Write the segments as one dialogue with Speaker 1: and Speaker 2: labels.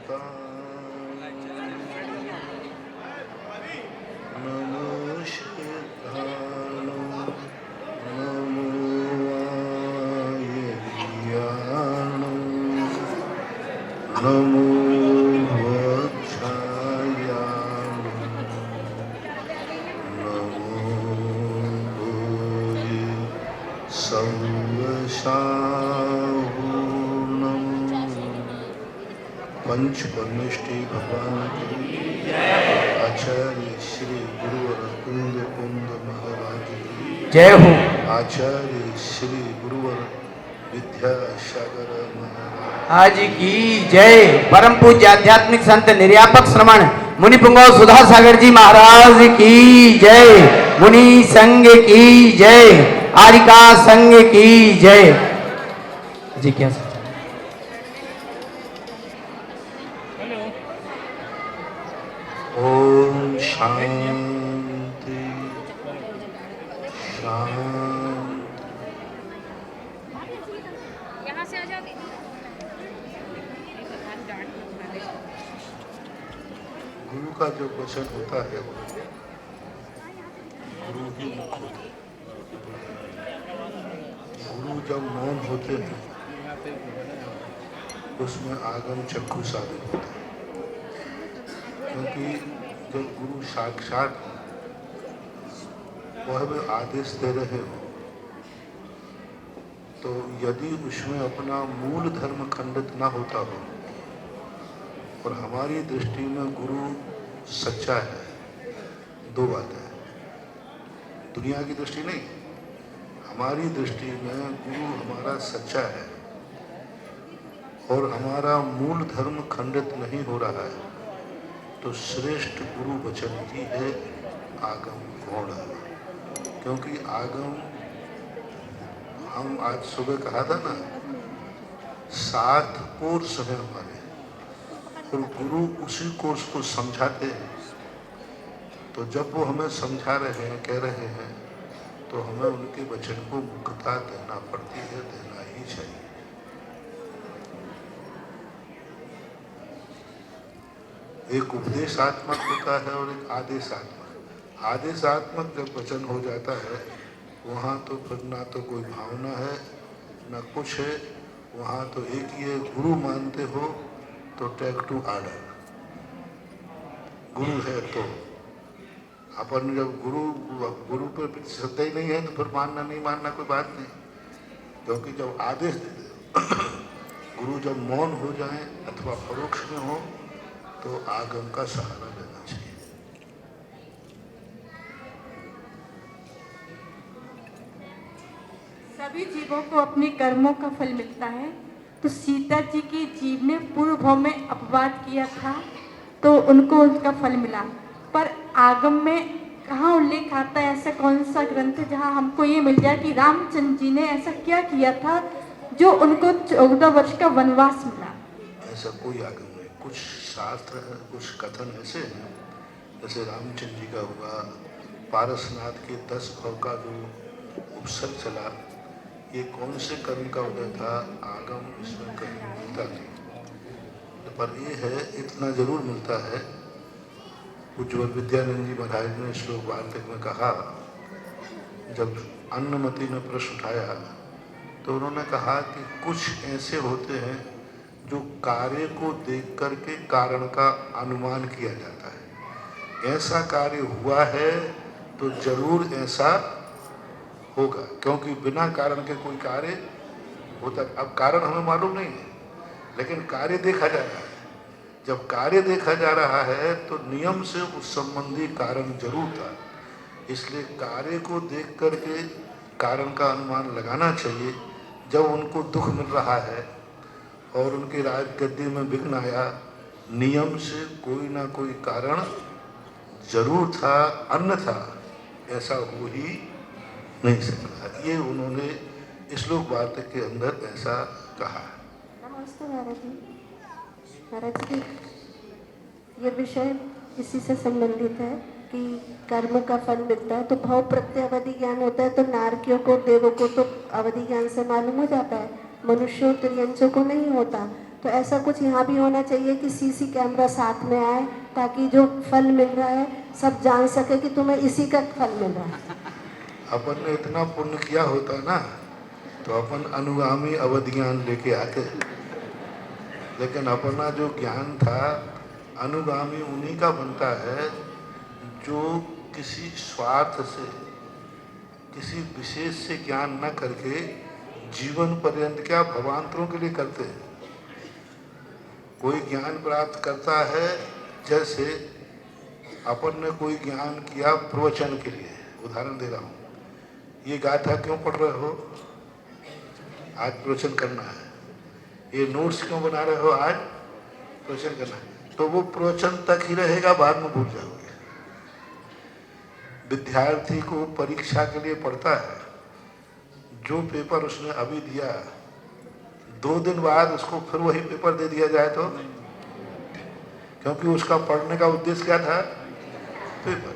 Speaker 1: नमो सिद्धाणो नमो वायव्याणो नमो वक्षायाणो नमो भूये सौवशाहूर्णम्। पंच परमेष्टि भगवान की आचार्य श्री गुरुवर कुंद कुंद महाराज की
Speaker 2: जय हो।
Speaker 1: आचार्य श्री गुरुवर विद्यासागर महाराज
Speaker 2: आज की जय। परम पूज्य आध्यात्मिक संत निर्यापक श्रमण मुनि पुंगव सुधा सागर जी महाराज की जय। मुनि संघ की जय। आरिका संघ की जय। जी क्या
Speaker 1: ओम शांति शांति।
Speaker 3: यहाँ से आ जाओगे।
Speaker 1: गुरु का जो वचन होता है वो गुरु ही मुख होता है। गुरु जब मौन होते हैं उसमें आगम चक्षु साबित होता है, क्योंकि जब गुरु साक्षात वह भी आदेश दे रहे हो तो यदि उसमें अपना मूल धर्म खंडित ना होता हो और हमारी दृष्टि में गुरु सच्चा है, दो बातें हैं, दुनिया की दृष्टि नहीं, हमारी दृष्टि में गुरु हमारा सच्चा है और हमारा मूल धर्म खंडित नहीं हो रहा है तो श्रेष्ठ गुरु वचन ही है आगम गौण। क्योंकि आगम, हम आज सुबह कहा था ना, 7 कोर्स है हमारे और गुरु उसी कोर्स को समझाते हैं। तो जब वो हमें समझा रहे हैं, कह रहे हैं, तो हमें उनके वचन को मुख्यता देना पड़ती है, देना ही चाहिए। एक उपदेशात्मक होता है और एक आदेशात्मक। आदेशात्मक जब वचन हो जाता है वहाँ तो फिर ना तो कोई भावना है ना कुछ है, वहाँ तो एक ही है, गुरु मानते हो तो टेक टू ऑर्डर। गुरु है तो अपन जब गुरु पर श्रद्धा ही नहीं है तो फिर मानना नहीं मानना कोई बात नहीं, क्योंकि जब आदेश दे दे गुरु जब मौन हो जाए अथवा परोक्ष में हो तो आगम का सहारा लेना चाहिए।
Speaker 4: सभी जीवों को अपने कर्मों का फल मिलता है। तो सीता जी की जीव ने पूर्व भाव में अपवाद किया था तो उनको उनका फल मिला, पर आगम में कहाँ उल्लेख आता है, ऐसा कौन सा ग्रंथ है जहाँ हमको ये मिल जाए कि रामचंद्र जी ने ऐसा क्या किया था जो उनको 14 वर्ष का वनवास मिला?
Speaker 1: ऐसा कोई आगम नहीं। कुछ शास्त्र है, कुछ कथन ऐसे हैं, जैसे रामचंद्र जी का हुआ, पारसनाथ के 10 भव का जो उपसर्ग चला, ये कौन से कर्म का उदय था? आगम इसमें कहीं मिलता नहीं, पर ये है, इतना जरूर मिलता है। उज्ज्वल विद्यानंद जी महाराज ने श्लोक वार्तिक में कहा, जब अन्नमति ने प्रश्न उठाया तो उन्होंने कहा कि कुछ ऐसे होते हैं जो कार्य को देख करके कारण का अनुमान किया जाता है। ऐसा कार्य हुआ है तो जरूर ऐसा होगा, क्योंकि बिना कारण के कोई कार्य होता। अब कारण हमें मालूम नहीं है लेकिन कार्य देखा जा रहा है। जब कार्य देखा जा रहा है तो नियम से उस संबंधी कारण जरूर था, इसलिए कार्य को देख करके कारण का अनुमान लगाना चाहिए। जब उनको दुख मिल रहा है और उनके राज गद्दी में विघ्न आया, नियम से कोई ना कोई कारण जरूर था, अन्यथा ऐसा हो ही नहीं सकता। ये उन्होंने श्लोक वार्तिक के अंदर ऐसा कहा है।
Speaker 4: नमस्ते महाराज जी। महाराज जी, ये विषय इसी से संबंधित है कि कर्म का फल मिलता है तो भाव प्रत्यय अवधि ज्ञान होता है, तो नारकियों को, देवों को तो अवधि ज्ञान से मालूम हो जाता है, मनुष्यों त्रियंचों को नहीं होता।
Speaker 3: तो ऐसा कुछ यहाँ भी होना चाहिए कि सीसी कैमरा साथ में आए, ताकि जो फल मिल रहा है सब जान सके कि तुम्हें इसी का फल मिल रहा है।
Speaker 1: अपन ने इतना पुण्य किया होता ना तो अपन अनुगामी अवध ज्ञान लेके आते, लेकिन अपना जो ज्ञान था अनुगामी उन्हीं का बनता है जो किसी स्वार्थ से, किसी विशेष से ज्ञान न करके जीवन पर्यंत क्या भवांतरों के लिए करते हैं। कोई ज्ञान प्राप्त करता है, जैसे अपन ने कोई ज्ञान किया प्रवचन के लिए, उदाहरण दे रहा हूँ, ये गाथा क्यों पढ़ रहे हो, आज प्रवचन करना है। ये नोट्स क्यों बना रहे हो, आज प्रवचन करना है। तो वो प्रवचन तक ही रहेगा, बाद में भूल जाओगे। विद्यार्थी को परीक्षा के लिए पढ़ता है, जो पेपर उसने अभी दिया 2 दिन बाद उसको फिर वही पेपर दे दिया जाए तो, क्योंकि उसका पढ़ने का उद्देश्य क्या था, पेपर।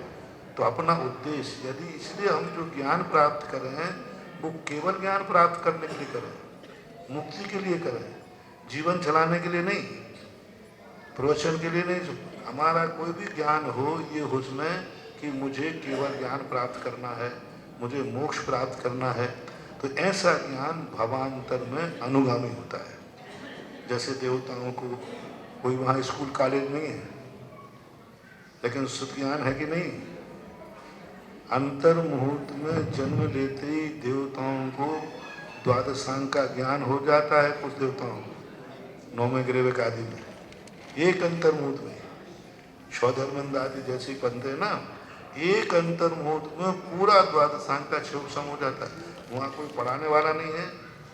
Speaker 1: तो अपना उद्देश्य यदि इसलिए हम जो ज्ञान प्राप्त करें वो केवल ज्ञान प्राप्त करने के लिए करें, मुक्ति के लिए करें, जीवन चलाने के लिए नहीं, प्रवचन के लिए नहीं। हमारा कोई भी ज्ञान हो ये हो उसमें कि मुझे केवल ज्ञान प्राप्त करना है, मुझे मोक्ष प्राप्त करना है, तो ऐसा ज्ञान भवांतर में अनुगामी होता है। जैसे देवताओं को कोई वहाँ स्कूल कॉलेज नहीं है, लेकिन शुद्ध ज्ञान है कि नहीं। अंतर मुहूर्त में जन्म लेते ही देवताओं को द्वादशांग का ज्ञान हो जाता है। कुछ देवताओं को 9वें ग्रेविक आदि में एक अंतर मुहूर्त में, शौधर्मंद आदि जैसे बनते हैं ना, एक अंतर मुहूर्त में पूरा द्वादशांग का क्षोभ हो जाता है। वहाँ कोई पढ़ाने वाला नहीं है,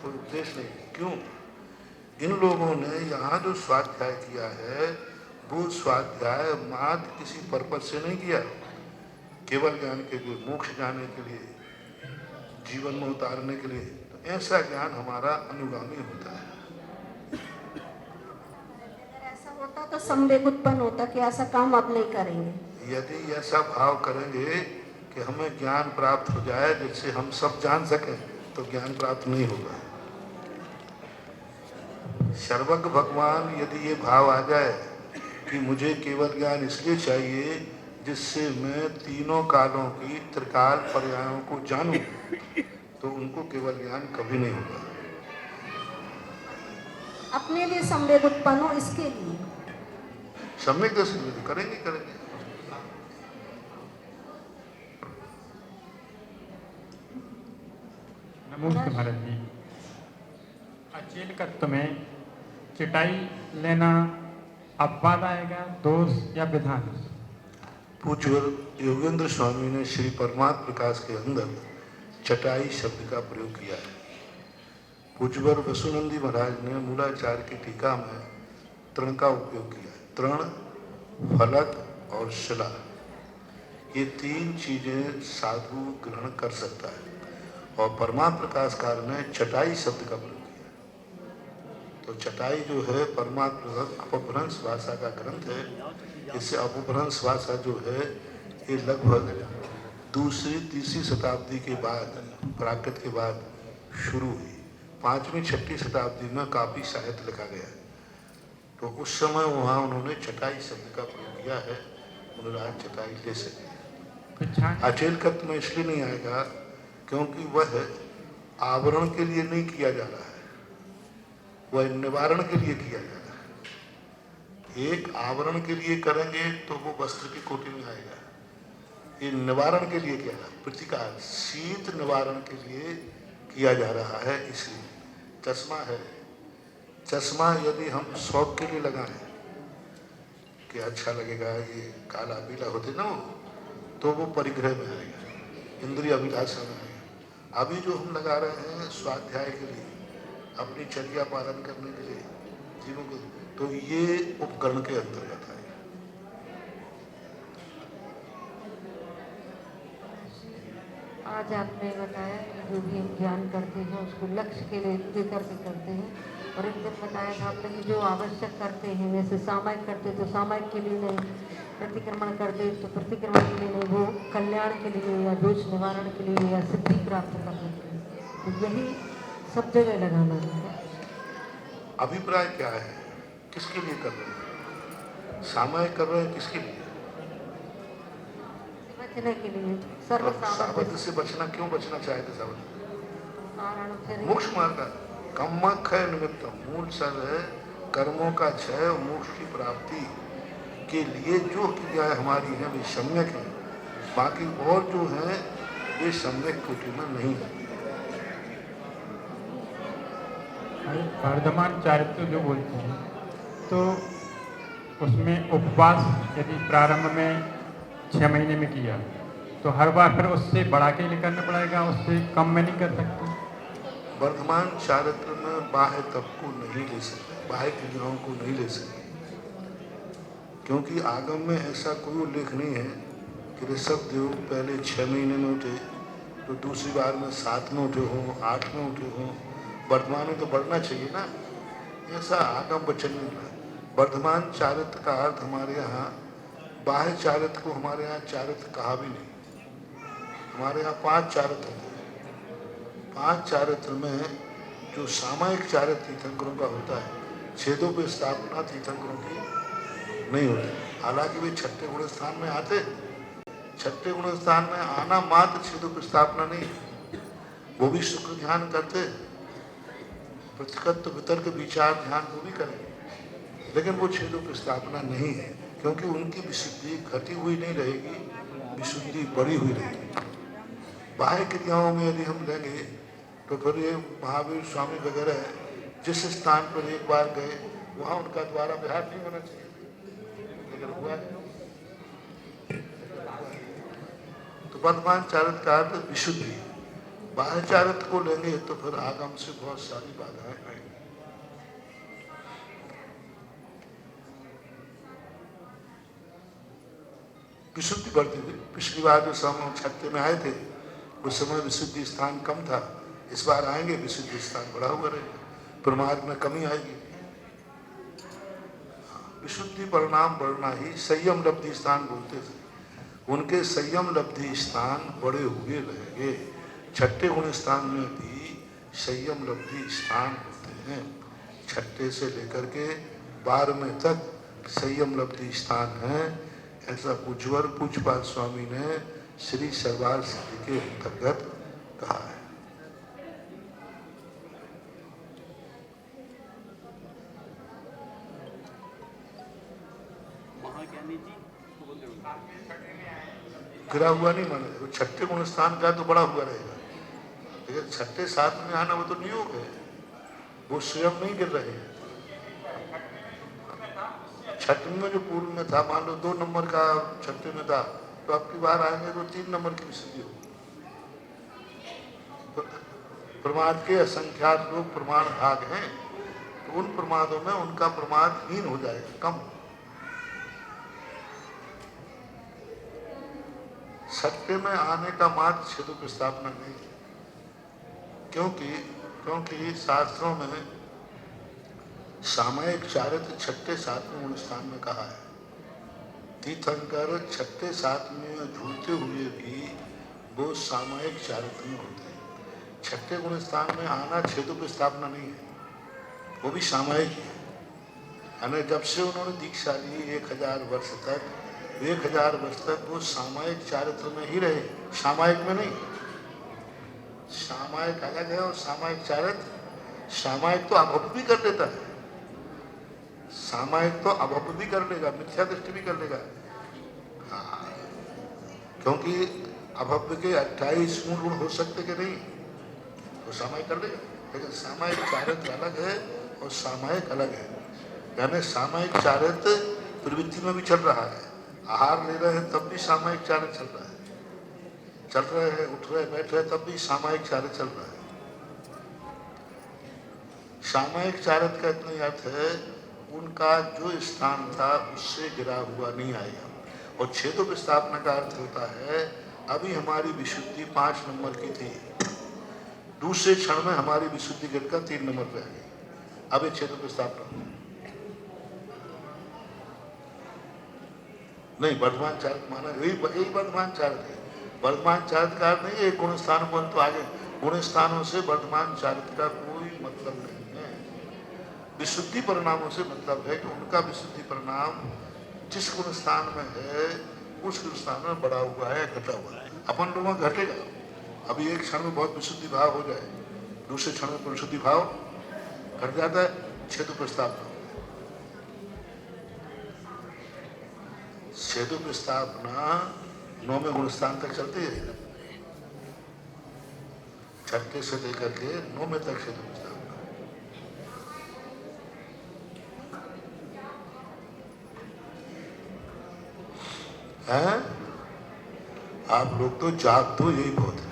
Speaker 1: कोई उपदेश नहीं। क्यों? इन लोगों ने यहाँ जो स्वाध्याय किया है वो स्वाध्याय मात्र किसी पर्पज से नहीं किया, केवल ज्ञान के लिए, मोक्ष जाने के लिए, जीवन में उतारने के लिए। तो ऐसा ज्ञान हमारा अनुगामी होता है।
Speaker 3: अगर ऐसा होता तो संवेग उत्पन्न होता कि ऐसा काम अब नहीं करेंगे।
Speaker 1: यदि ऐसा भाव करेंगे कि हमें ज्ञान प्राप्त हो जाए जिससे हम सब जान सकें, तो ज्ञान प्राप्त नहीं होगा। सर्वज्ञ भगवान यदि ये भाव आ जाए कि मुझे केवल ज्ञान इसलिए चाहिए जिससे मैं तीनों कालों की त्रिकाल पर्यायों को जानूं, तो उनको केवल ज्ञान कभी नहीं होगा।
Speaker 3: अपने लिए संवेग उत्पन्न हो, इसके लिए
Speaker 1: सम्यक दर्शन करेंगे करेंगे।
Speaker 5: नमस्ते महाराज जी, अचेल तत्व में चटाई लेना अपवाद आएगा, दोष या विधान?
Speaker 1: पूज्यवर योगेंद्र स्वामी ने श्री परमात्म प्रकाश के अंदर चटाई शब्द का प्रयोग किया है। पूज्यवर वसुनंदी महाराज ने मूलाचार्य की टीका में तृण का उपयोग किया है। तृण, फलक और शिला, ये 3 चीजें साधु ग्रहण कर सकता है। और परमात्म प्रकाशकार ने चटाई शब्द का प्रयोग किया। तो चटाई जो है परमात्म अपभ्रंश भाषा का ग्रंथ है। इससे अपभ्रंश भाषा जो है ये लगभग 2री-3री शताब्दी के बाद, प्राकृत के बाद शुरू हुई। 5वीं-6वीं शताब्दी में काफ़ी साहित्य लिखा गया। तो उस समय वहाँ उन्होंने चटाई शब्द का प्रयोग किया है। उन्होंने चटाई ले सके। अचेल तत्व में इसलिए नहीं आएगा क्योंकि वह आवरण के लिए नहीं किया जा रहा है, वह निवारण के लिए किया जा रहा है। एक आवरण के लिए करेंगे तो वो वस्त्र की कोटि में आएगा। ये निवारण के लिए किया जा रहा है, प्रतिकार, शीत निवारण के लिए किया जा रहा है। इसलिए चश्मा है, चश्मा यदि हम शौक के लिए लगाएं कि अच्छा लगेगा, ये काला पीला होते ना वो, तो वो परिग्रह में आएगा, इंद्रिय अभिलाषा में आएगा। अभी जो हम लगा रहे हैं स्वाध्याय के लिए, अपनी चर्या पालन करने के लिए, जीवन को, तो ये उपकरण के अंतर्गत आएगा।
Speaker 6: आज आपने बताया कि जो भी हम ज्ञान करते हैं उसको लक्ष्य के लिए लेकर के करते हैं, और एक दिन बताया था आपने कि जो आवश्यक करते हैं, जैसे सामायिक करते तो सामायिक के लिए नहीं, प्रतिक्रमण करते तो प्रतिक्रमण के लिए नहीं, वो कल्याण के लिए या दोष निवारण के लिए या सिद्धि प्राप्त करने के लिए। तो यही सब जगह लगाना है।
Speaker 1: अभिप्राय क्या है, किसके लिए कर रहे हैं, सामायिक कर रहे हैं किसके लिए?
Speaker 6: बचने के लिए
Speaker 1: साबद्ध से बचना, क्यों बचना चाहते साबद्ध? मोक्ष मार्ग का कम्मक्षय निमित्त, मूल सर है कर्मों का क्षय और मोक्ष की प्राप्ति के लिए जो क्रियाएं हमारी हैं वे सम्यक है, बाकी और जो है वे सम्यक कोटि में नहीं है।
Speaker 5: वर्धमान चारित्र जो बोलते हैं तो उसमें उपवास यदि प्रारंभ में 6 महीने में किया तो हर बार फिर उससे बढ़ा के लिए करना पड़ेगा, उससे कम में नहीं कर सकते।
Speaker 1: वर्धमान चारित्र में बाह्य तप को नहीं ले सकते, बाह्य क्रियाओं को नहीं ले सकते, क्योंकि आगम में ऐसा कोई उल्लेख नहीं है कि ऋषभ देव पहले 6 महीने में उठे तो दूसरी बार में 7 में उठे हों, 8 में उठे हों। वर्धमान में तो बढ़ना चाहिए ना, ऐसा आगम वचन नहीं है। वर्धमान चारित्र का अर्थ हमारे यहाँ बाह्य चारित्र को हमारे यहाँ चारित्र कहा भी नहीं। हमारे यहाँ 5 चारित्र हैं। 5 चारित्र में जो सामायिक चारित्र तीर्थंकरों का होता है, छेदों पर स्थापना तीर्थंकरों की नहीं होती। हालांकि वे छठे गुण स्थान में आते, छठे गुण स्थान में आना मात्र छेदों पर स्थापना नहीं, वो भी शुक्र ध्यान करते, प्रतिकत्व वितर्क विचार ध्यान वो भी करें, लेकिन वो छेदों पर स्थापना नहीं है, क्योंकि उनकी विशुद्धि घटी हुई नहीं रहेगी, विशुद्धि बढ़ी हुई रहेगी। बाह्य क्रियाओं में यदि हम लेंगे तो फिर ये महावीर स्वामी वगैरह जिस स्थान पर एक बार गए वहाँ उनका द्वारा विहार नहीं होना चाहिए, लेकिन हुआ है। तो वर्धमान चारित्र का अर्थ विशुद्धि। बाह्य चारित्र को लेंगे तो फिर आगम से बहुत सारी बाधाएं आएंगी। विशुद्धि बढ़ती हुई, पिछली बार जो समय छठे में आए थे उस समय विशुद्धि स्थान कम था, इस बार आएंगे विशुद्धि स्थान बढ़ा हुआ रहेगा, प्रमाद में कमी आएगी। विशुद्धि परिणाम बढ़ना ही संयम लब्धि स्थान बोलते थे, उनके संयम लब्धि स्थान बड़े हुए रहेंगे। छठे गुण स्थान में भी संयम लब्धि स्थान होते हैं, छठे से लेकर के 12वें तक संयम लब्धि स्थान है। ऐसा पूज्यवर पूज्यपाद स्वामी ने श्री सरवार सिद्धि के अंतर्गत कहा है। गिरा हुआ नहीं माने, वो छठे गुण स्थान का तो बड़ा हुआ रहेगा, लेकिन छठे 7 में आना वो तो नियोग है, वो स्वयं नहीं गिर रहे हैं। छठे में जो पूर्व में था, मान लो 2 नंबर का छठे में था, तो अब की बार आएंगे तो 3 नंबर की विशुद्धि होगी। प्रमाद के असंख्यात लोग प्रमाण भाग हैं, तो उन प्रमादों में उनका प्रमाद हीन हो जाएगा, कम। सत्य में आने का मार्ग छेदों की स्थापना नहीं, क्योंकि शास्त्रों में सामायिक चारित्र छठे 7वें गुण स्थान में कहा है। तीर्थंकर छठे 7वें में झूलते हुए भी वो सामायिक चारित्र में होते हैं। छठे गुण स्थान में आना छेदों की स्थापना नहीं है, वो भी सामायिक है। यानी जब से उन्होंने दीक्षा ली 1000 वर्ष तक, 1000 वर्ष तक वो सामायिक चारित्र में ही रहे, सामायिक में नहीं। सामायिक अलग है और सामायिक चारित्र, सामायिक तो अभव भी कर देता है, सामायिक तो अभव भी कर लेगा, मिथ्या दृष्टि भी कर लेगा। हाँ, क्योंकि अभव के 28 गुण हो सकते कि नहीं, तो सामायिक कर लेगा। लेकिन सामायिक चारित्र अलग है और सामायिक अलग है। यानी सामायिक चारित्र प्रवृत्ति में भी चल रहा है, आहार ले रहे हैं तब भी सामायिक चारित्र चल रहा है, चल रहे हैं उठ रहे बैठ रहे तब भी सामायिक चारित्र चल रहा है। सामायिक चारित्र का इतना ही अर्थ है उनका जो स्थान था उससे गिरा हुआ नहीं आएगा। और छेदों की स्थापना का अर्थ होता है अभी हमारी विशुद्धि 5 नंबर की थी, दूसरे क्षण में हमारी विशुद्धि गिरकर 3 नंबर पे आ गई, अभी छेदों की स्थापना नहीं। वर्धमान चारित्र माना यही वर्धमान चारित्र है। वर्धमान चारित्र का अर्थ नहीं है गुण स्थान पर तो आगे गुण स्थानों से वर्धमान चारित्र का कोई मतलब नहीं है। विशुद्धि परिणामों से मतलब है कि उनका विशुद्धि परिणाम जिस गुण स्थान में है उस गुण स्थान में बढ़ा हुआ है, घटा हुआ है। अपन लोगों का घटेगा। अभी एक क्षण में बहुत विशुद्धि भाव हो जाए, दूसरे क्षण में विशुद्धि भाव घट जाता है। छेदु प्रस्तावना, छेदु प्रस्तावना 9वें गुण स्थान तक चलती है, 6 से लेकर के 9वें तक छेदु प्रस्तावना है। आप लोग तो जाप दो, यही बहुत है।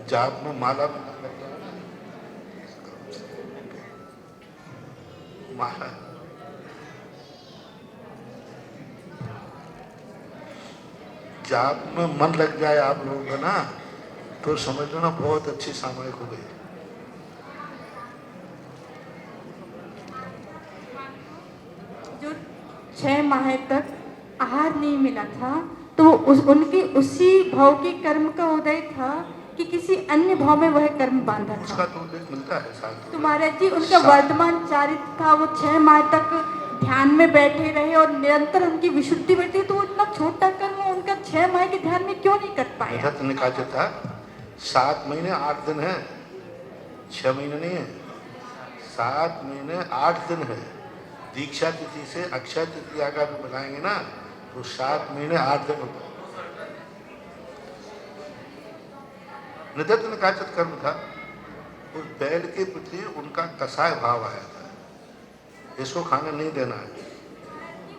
Speaker 1: जाप में माला में माला जाप में मन लग जाए आप लोगों का ना, तो समझ लो ना बहुत अच्छी सामयिक हो गई।
Speaker 4: जो 6 माह तक आहार नहीं मिला था, तो उनकी उसी भाव के कर्म का उदय था कि किसी अन्य भाव में वह कर्म बांधा था।
Speaker 1: उसका तो उल्लेख मिलता है साथ।
Speaker 4: तो महाराज जी उनका वर्तमान चारित्र था, वो 6 माह तक ध्यान में बैठे रहे और निरंतर उनकी विशुद्धि बैठी, तो इतना छोटा कर्म उनका 6 माह के ध्यान में क्यों नहीं कर पाया?
Speaker 1: निधत ने कहा था 7 महीने 8 दिन है, 6 महीने नहीं है, 7 महीने 8 दिन है। दीक्षा तिथि से अक्षय तृतीया का भी बनाएंगे ना, तो 7 महीने 8 दिन होता है। निधत ने कहा कर्म था, उस बैल के प्रति उनका कसाय भाव आया था, इसको खाना नहीं देना है।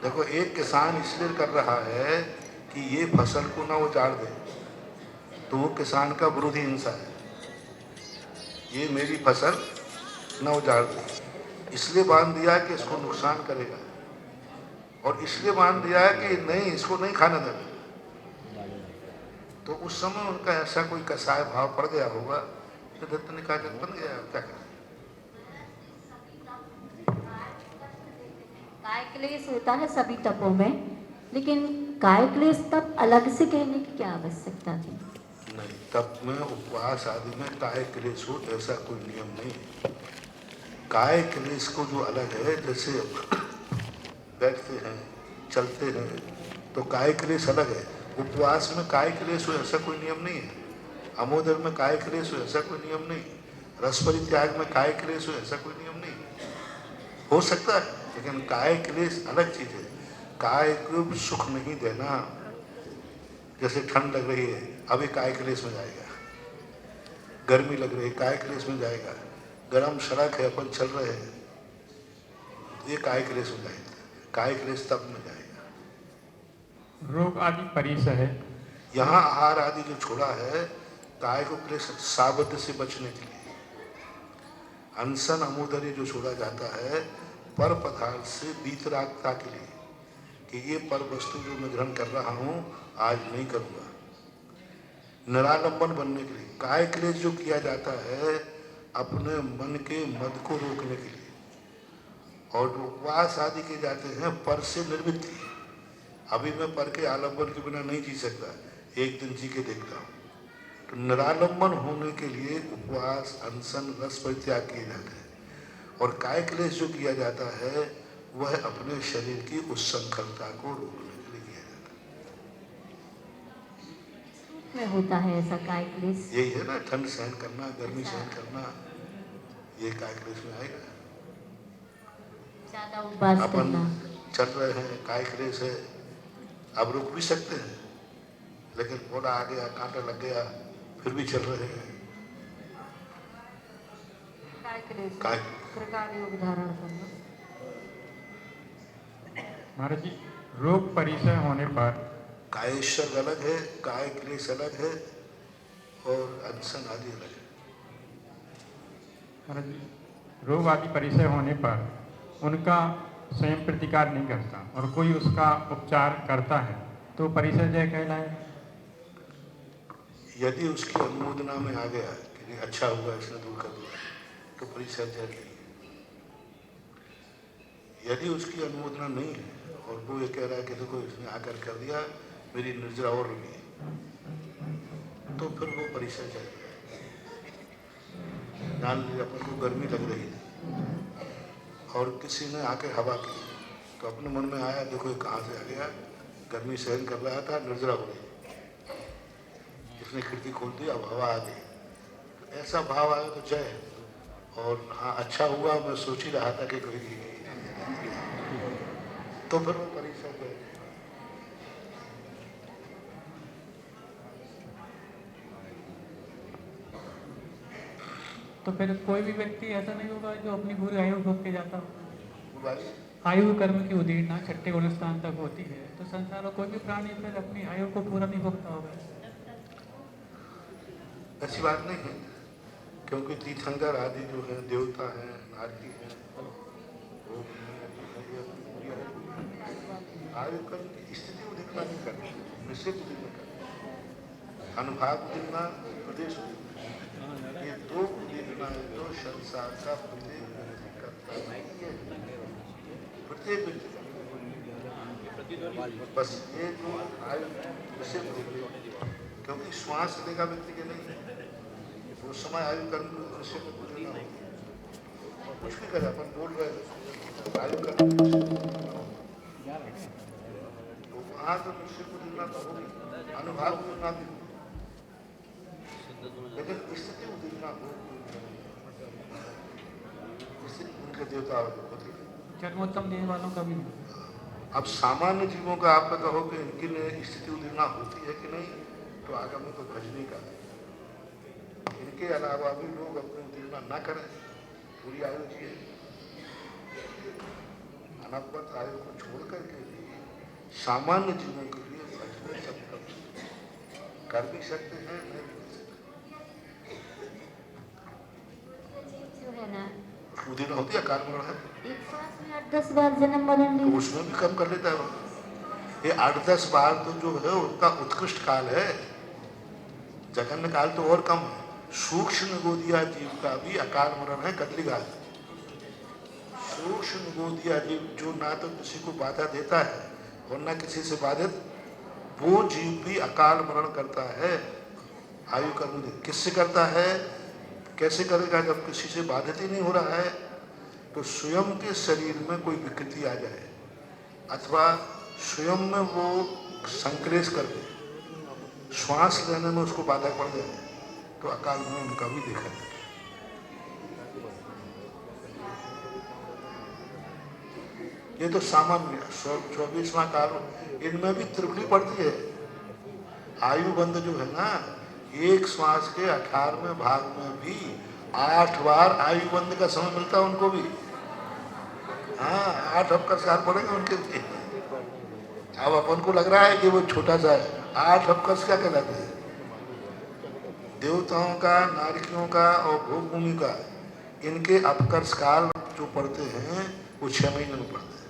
Speaker 1: देखो एक किसान इसलिए कर रहा है कि ये फसल को ना उजाड़ दे, तो वो किसान का विरोधी हिंसा है। ये मेरी फसल ना उजाड़ दे, इसलिए बांध दिया कि इसको नुकसान करेगा, और इसलिए बांध दिया है कि नहीं इसको नहीं खाना देना। तो उस समय उनका ऐसा कोई कसाय भाव पड़ गया होगा, तो दत्त ने कहा बन गया, क्या करें।
Speaker 7: काय क्लेश होता है सभी तपों में, लेकिन काय क्लेश तप अलग से कहने की क्या आवश्यकता थी?
Speaker 1: नहीं, तप में उपवास आदि में काय क्लेश हो ऐसा कोई नियम नहीं है। काय क्लेश को जो अलग है, जैसे बैठते हैं चलते हैं तो काय क्लेश अलग है। उपवास में काय क्लेश हो ऐसा कोई नियम नहीं है। अमोदर में काय क्लेश हो ऐसा कोई नियम नहीं। रस परित्याग में काय क्लेश हो ऐसा कोई नियम नहीं। हो सकता है, लेकिन काय क्लेश अलग चीज है। काय को सुख नहीं देना, जैसे ठंड लग रही है अभी काय क्लेश में जाएगा, गर्मी लग रही है काय क्लेश में जाएगा, गर्म सड़क है अपन चल रहे हैं, ये काय क्लेश में जाएगा, काय क्लेश तब में जाएगा।
Speaker 5: रोग आदि परिस है।
Speaker 1: यहाँ आहार आदि जो छोड़ा है काय को क्लेश साबद्ध से बचने के लिए, अनशन अमोदरी जो छोड़ा जाता है पर पदार्थ से वीतरागता के लिए, कि ये पर वस्तु जो मैं ग्रहण कर रहा हूँ आज नहीं करूँगा। निरालंबन बनने के लिए काय क्लेश जो किया जाता है अपने मन के मद को रोकने के लिए, और जो उपवास आदि के जाते हैं पर से निर्वृत्ति। अभी मैं पर के आलंबन के बिना नहीं जी सकता, एक दिन जी के देखता हूँ। तो निरालंबन होने के लिए उपवास अनशन रस परित्याग किए जाते हैं, और काय क्लेश जो किया जाता है वह अपने शरीर की उच्छृंखलता को रोकने के लिए किया जाता है।
Speaker 7: में होता है ऐसा काय क्लेश?
Speaker 1: यही है ना, ठंड सहन करना, गर्मी सहन करना, ये काय क्लेश में आएगा।
Speaker 7: ज्यादा उपवास
Speaker 1: अपन
Speaker 7: करना।
Speaker 1: चल रहे हैं काय क्लेश है, अब रुक भी सकते हैं, लेकिन घोड़ा आ गया कांटा लग गया फिर भी चल रहे हैं।
Speaker 6: काय क्लेश
Speaker 1: काय
Speaker 6: प्रकार योग धारण करना।
Speaker 5: महाराज जी रोग परिसर होने पर
Speaker 1: कायेश्वर अलग है, काय क्लेश अलग है, और अनशन आदि अलग है।
Speaker 5: महाराज जी रोग आदि परिसर होने पर उनका स्वयं प्रतिकार नहीं करता और कोई उसका उपचार करता है तो परिसर जय कहलाए।
Speaker 1: यदि उसकी अनुमोदना में आ गया कि नहीं अच्छा हुआ इसने दूर कर दिया तो परिसर जय नहीं। यदि उसकी अनुमोदना नहीं है और वो ये कह रहा है कि देखो इसने आकर कर दिया मेरी निर्जरा और रुकी, तो फिर वो परिसर जय। मान लीजिए अपन को गर्मी लग रही है और किसी ने आके हवा की, तो अपने मन में आया देखो ये कहाँ से आ गया, गर्मी सहन कर रहा था, निर्जरा हो गई, इसने खिड़की खोल दी, अब हवा आ गई, तो ऐसा भाव आया तो जय। और हाँ अच्छा हुआ, मैं सोच ही रहा था कि कोई तो फिर वो परीक्षा गए।
Speaker 8: तो फिर कोई भी व्यक्ति ऐसा नहीं होगा जो अपनी पूरी आयु भोग के जाता हो।
Speaker 1: बात
Speaker 8: आयु कर्म की उदीर्णा छठे गुण स्थान तक होती है, तो संसार में कोई भी प्राणी फिर अपनी आयु को पूरा नहीं भोगता होगा।
Speaker 1: ऐसी बात नहीं है, क्योंकि तीर्थंकर आदि जो है देवता है, नारकी है, वो आयु कर्म की स्थिति उदितना नहीं करती, निश्चित उदितना करती, अनुभाग उदितना, प्रदेश उदितना, ये दो उदितना है जो संसार का प्रत्येक करता नहीं है, प्रत्येक बस ये जो आयु निश्चित उदितना, क्योंकि श्वास लेगा व्यक्ति के नहीं उस समय आयु कर्म निश्चय में कुछ नहीं होती, कुछ भी करे अपन बोल रहे आयु कर्म वहाँ तो निश्चय को देना तो होगी, अनुभाग उदितना भी हो, लेकिन स्थिति उदितना हो, उनके देवता होते हैं।
Speaker 8: जन्मोत्तम देह वालों का भी
Speaker 1: अब सामान्य जीवों का आप कहो कि इनकी स्थिति उदितना होती है कि नहीं, तो आगम तो भजनी का है, इनके अलावा भी लोग अपनी उदितना न करें, पूरी आयु जिए, अनवरत आयु को छोड़ करके भी सामान्य जीवों के लिए भजने सब कर भी सकते हैं, नहीं भी
Speaker 7: जो है ना
Speaker 1: सकते। उदितना होती है, कारण है
Speaker 7: एक सांस में 8-10 बार जन्म मरण
Speaker 1: तो
Speaker 7: नहीं।
Speaker 1: उसमें भी कम कर लेता है वो। ये 8-10 बार तो जो है उनका उत्कृष्ट काल है, जघन्य काल तो और कम है। सूक्ष्म गोदिया जीव का भी अकाल मरण है कदलीकाल। सूक्ष्म गोदिया जीव जो ना तो किसी को बाधा देता है और ना किसी से बाधित, वो जीव भी अकाल मरण करता है। आयु कर्म किससे करता है, कैसे करेगा, जब किसी से बाधित ही नहीं हो रहा है, तो स्वयं के शरीर में कोई विकृति आ जाए अथवा स्वयं में वो संक्लेश कर दे, श्वास लेने में उसको बाधा पड़ जाए, तो अकाल मरण उनका भी देखा है। ये तो सामान्य 24वां काल, इनमें भी त्रिपुटी पड़ती है। आयु बंध जो है ना, एक श्वास के 18वें भाग में भी 8 बार आयु बंध का समय मिलता है उनको भी। हाँ, 8 अवकर्ष काल पड़ेंगे उनके लिए। अब अपन को लग रहा है कि वो छोटा सा है, 8 अवकर्ष क्या कहलाते हैं? देवताओं का, नारिकियों का और भोग भूमि का, इनके अपकर्ष काल जो पड़ते हैं वो 6 महीने में पड़ते हैं,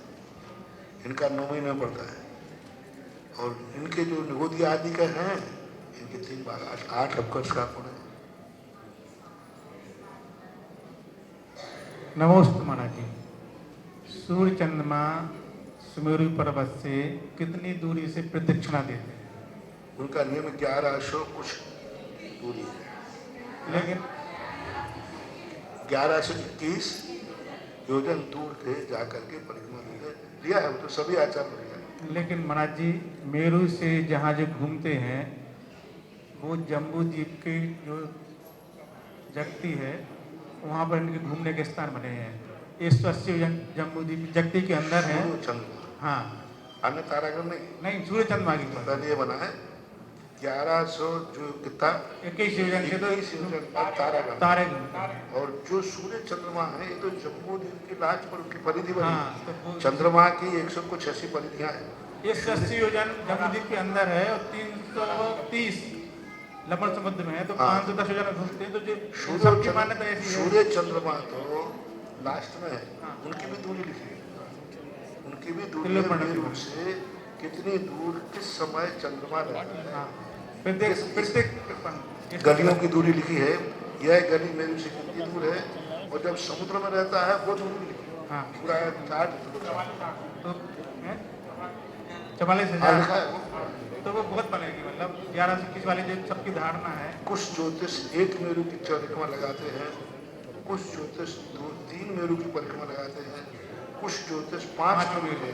Speaker 1: इनका 9 महीने में पड़ता है। और इनके जो निगोदी आदि का हैं, इनके 3 बार 8 अपकर्ष काल पड़े।
Speaker 8: नमोस्तु महाराज जी। सूर्य चंद्रमा सुमेरु पर्वत से कितनी दूरी से प्रदक्षिणा देते हैं?
Speaker 1: उनका नियम 1100 कुछ दूरी है,
Speaker 8: लेकिन
Speaker 1: 1121 योजन दूर थे जाकर के परिक्रमा देते लिया है, वो तो सभी आचार्य ने लिया है।
Speaker 8: लेकिन महाराज जी, मेरू से जहाँ जो घूमते हैं वो जम्बू द्वीप की जो जगती है, वहाँ पर इनके घूमने के स्थान बने हैं। 180 जम्बू द्वीप जगती के अंदर है।
Speaker 1: चंद्रमा,
Speaker 8: हाँ,
Speaker 1: अन्य तारागण
Speaker 8: नहीं, सूर्य चंद्रमा की बात।
Speaker 1: पहले ये बना है 1100 जो कितना
Speaker 8: 21 योजन के तो
Speaker 1: 21 योजन पर तारागण,
Speaker 8: तारे घूमते हैं।
Speaker 1: और जो सूर्य चंद्रमा है ये तो जम्मू द्वीप की लास्ट पर उनकी परिधि बनी।
Speaker 8: हाँ, तो वो
Speaker 1: चंद्रमा की 180 परिधियां हैं।
Speaker 8: 180 योजन जम्बू द्वीप के अंदर है और 330 लबन समुद्र में है, तो
Speaker 1: हाँ।
Speaker 8: 510 योजन घूमते हैं। तो जो
Speaker 1: सूर्य
Speaker 8: सबकी मान्यता ऐसी है।
Speaker 1: सूर्य चंद्रमा तो लास्ट में है,
Speaker 8: हाँ।
Speaker 1: उनकी भी दूरी लिखी है, उनकी भी दूरी
Speaker 8: किलो
Speaker 1: है,
Speaker 8: पर
Speaker 1: मेरू से कितनी दूर किस समय चंद्रमा रहता है।
Speaker 8: हाँ, प्रत्येक
Speaker 1: गलियों की दूरी लिखी है, यह गली मेरू से कितनी दूर है, और जब समुद्र में रहता है वो दूरी लिखी है।
Speaker 8: हाँ,
Speaker 1: पूरा चार्ट
Speaker 8: तो 44,000
Speaker 1: लिखा है।
Speaker 8: तो वो बहुत बनेगी, मतलब 1121 वाली जो सबकी धारणा है।
Speaker 1: कुछ ज्योतिष एक मेरू की चौरिकमा लगाते हैं कुछ ज्योतिष 3 मेरु की परिक्रमा लगाते हैं, कुछ ज्योतिष 5 मेरु की,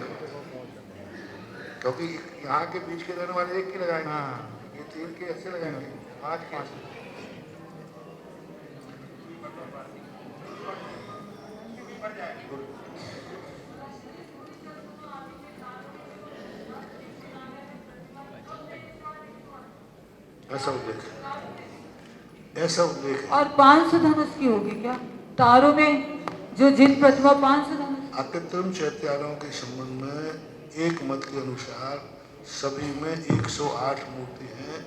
Speaker 1: क्योंकि यहाँ के बीच के रहने वाले 1 की लगाएंगे, ये 3 के ऐसे लगाएंगे, 5 के ऐसे। ऐसा उल्लेख है।
Speaker 4: और 500 धनुष की होगी क्या तारों में, जो जिन प्रतिमा 500 धनुष?
Speaker 1: अकृत्रिम चैत्यारों के संबंध में एक मत के अनुसार सभी में 108 मूर्ति हैं,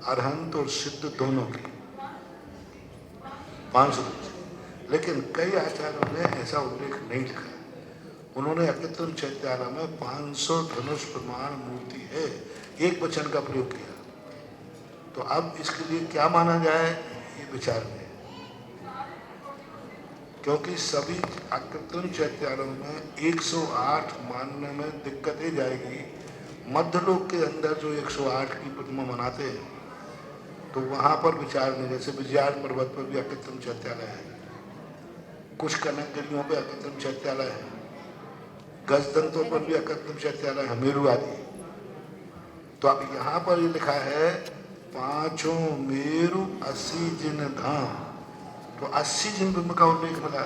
Speaker 1: अरहंत और सिद्ध दोनों की 500। लेकिन कई आचार्यों ने ऐसा उल्लेख नहीं लिखा। उन्होंने अकृत्रिम चैत्यालय में 500 धनुष प्रमाण मूर्ति है एक वचन का प्रयोग किया। तो अब इसके लिए क्या माना जाए, ये विचार में, क्योंकि सभी अकृत्रिम चैत्यालयों में 108 मानने में दिक्कत ही जाएगी। मध्यलोक के अंदर जो 108 की प्रतिमा मनाते हैं, तो वहां पर विचार नहीं। जैसे विजयार पर्वत पर भी अकृत्रिम चैत्यालय है, कुछ कनकगिरियों पे अकृत्रिम चैत्यालय है, गजदंतों पर भी अकृत्रिम चैत्यालय है, मेरु आदि। तो अब यहाँ पर ये लिखा है 5 मेरु 80 जिन धाम, तो 80 जिन बिंब का उल्लेख मिला।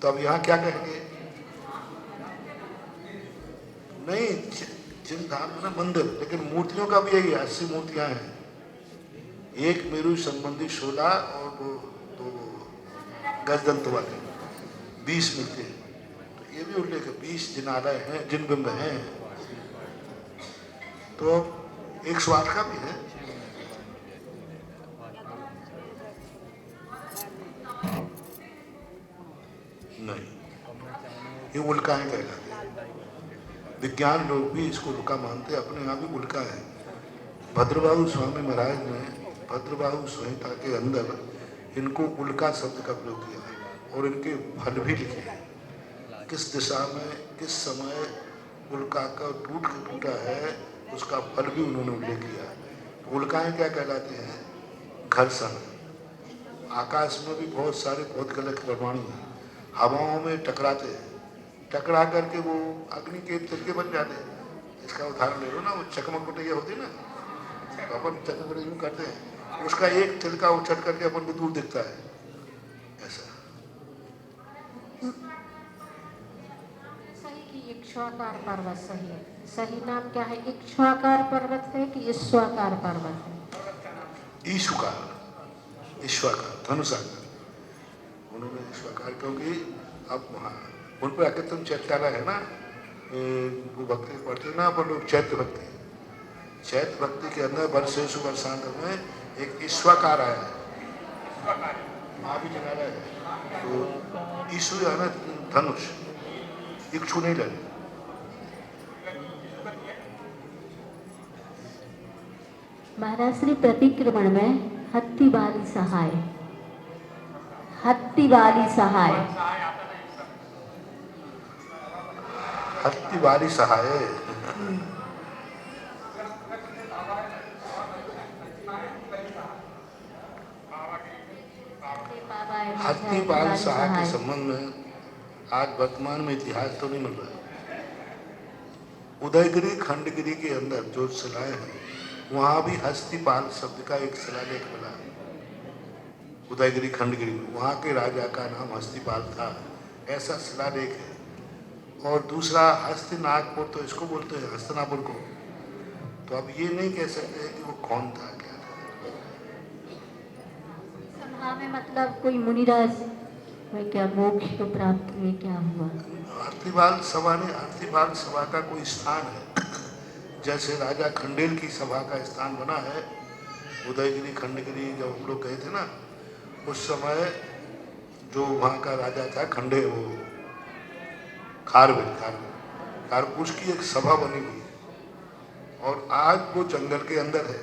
Speaker 1: तो अब यहाँ क्या कहेंगे? नहीं, जिन धाम ना मंदिर, लेकिन मूर्तियों का भी यही है, 80 मूर्तियां हैं। एक मेरु संबंधी 16 और दो गजदंत वाले 20 मिलते हैं। तो ये भी उल्लेख है, 20 जिनालय हैं, जिन बिंब हैं। तो 108 का भी है। नहीं, ये उल्का है कहलाते हैं। विज्ञान लोग भी इसको उल्का मानते हैं, अपने यहाँ भी उल्का है। भद्रबाहु स्वामी महाराज ने भद्रबाहु संहिता के अंदर इनको उल्का शब्द का प्रयोग किया है और इनके फल भी लिखे हैं। किस दिशा में किस समय उल्का का टूटा है, उसका फल भी उन्होंने उल्लेख किया है। उल्काएं क्या कहलाते हैं? घर्षण। आकाश में भी बहुत सारे बहुत गलत परमाणु हैं, हवाओं में टकराते हैं, टकरा करके वो अग्नि के तिलके बन जाते हैं। इसका उदाहरण ले लो ना, वो चकमक बटैया होती है ना, तो अपन चकमक यूं करते हैं, उसका एक तिलका उछट करके अपन को दूर दिखता है, ऐसा।
Speaker 6: सही कि इक्ष्वाकार पर्वत सही है। सही नाम क्या है? इक्ष्वाकार पर्वत है कि ईश्वाकार पर्वत है?
Speaker 1: ईश्वकार, ईश्वाकार, धनुषाकार। उन्होंने ईश्वाकार, क्योंकि अब वहाँ उन पर अकृत्रिम चैत्यालय है ना, वो भक्ति पढ़ते ना अपन लोग, चैत्र भक्ति। चैत्र भक्ति के अंदर वर्षेशु वर्षांत में एक ईश्वाकार आया है, वहाँ भी जनालय है। तो ईशु है ना धनुष, इक्षु नहीं लगे।
Speaker 7: महाराज श्री प्रतिक्रमण में हत्ती वाली सहाय, हत्ती वाली सहाय,
Speaker 1: हत्ती वाली सहाय, हत्ती बाल सहाय के संबंध में आज वर्तमान में इतिहास तो नहीं मिल रहा है। उदयगिरी खंडगिरी के अंदर जो शिलाएं हैं, वहां भी हस्तिपाल शब्द का एक शिलालेख मिला है। उदयगिरी खंडगिरी में वहां के राजा का नाम हस्तिपाल था, ऐसा शिलालेख है। और दूसरा हस्तिनागपुर, तो इसको बोलते हैं हस्तिनापुर को। तो अब ये नहीं कह सकते हैं कि वो कौन था, क्या था।
Speaker 7: सभा में मतलब कोई मुनिराज में क्या मोक्ष को प्राप्त हुए, क्या हुआ?
Speaker 1: आरतीबाल सभा ने, आरतीबाल सभा का कोई स्थान है, जैसे राजा खंडेल की सभा का स्थान बना है उदयगिरी खंडगिरी। जब हम लोग गए थे ना, उस समय जो वहाँ का राजा था खंडे, वो खारवेल, उसकी एक सभा बनी हुई है और आज वो जंगल के अंदर है।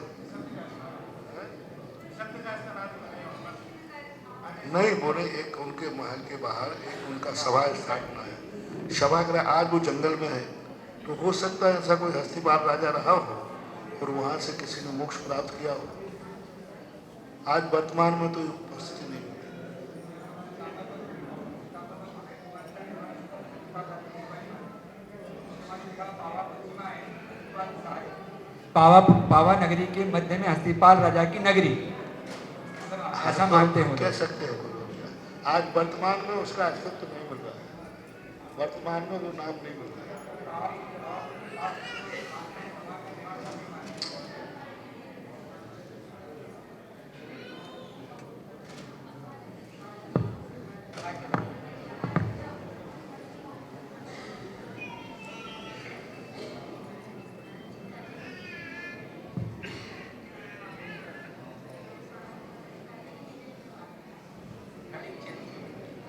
Speaker 1: नहीं बोले, एक उनके महल के बाहर एक उनका सभा स्थान बना है, सभागृह आज वो जंगल में है। तो हो सकता है ऐसा कोई हस्तिपाल राजा रहा हो और वहां से किसी ने मोक्ष प्राप्त किया हो। आज वर्तमान में तो उपस्थिति नहीं है।
Speaker 9: पावा नगरी के मध्य में हस्तिपाल राजा की नगरी, ऐसा मानते हो?
Speaker 1: कह सकते हैं गुरु। आज वर्तमान में उसका अस्तित्व नहीं मिल रहा है, वर्तमान में वो नाम नहीं मिल रहा है।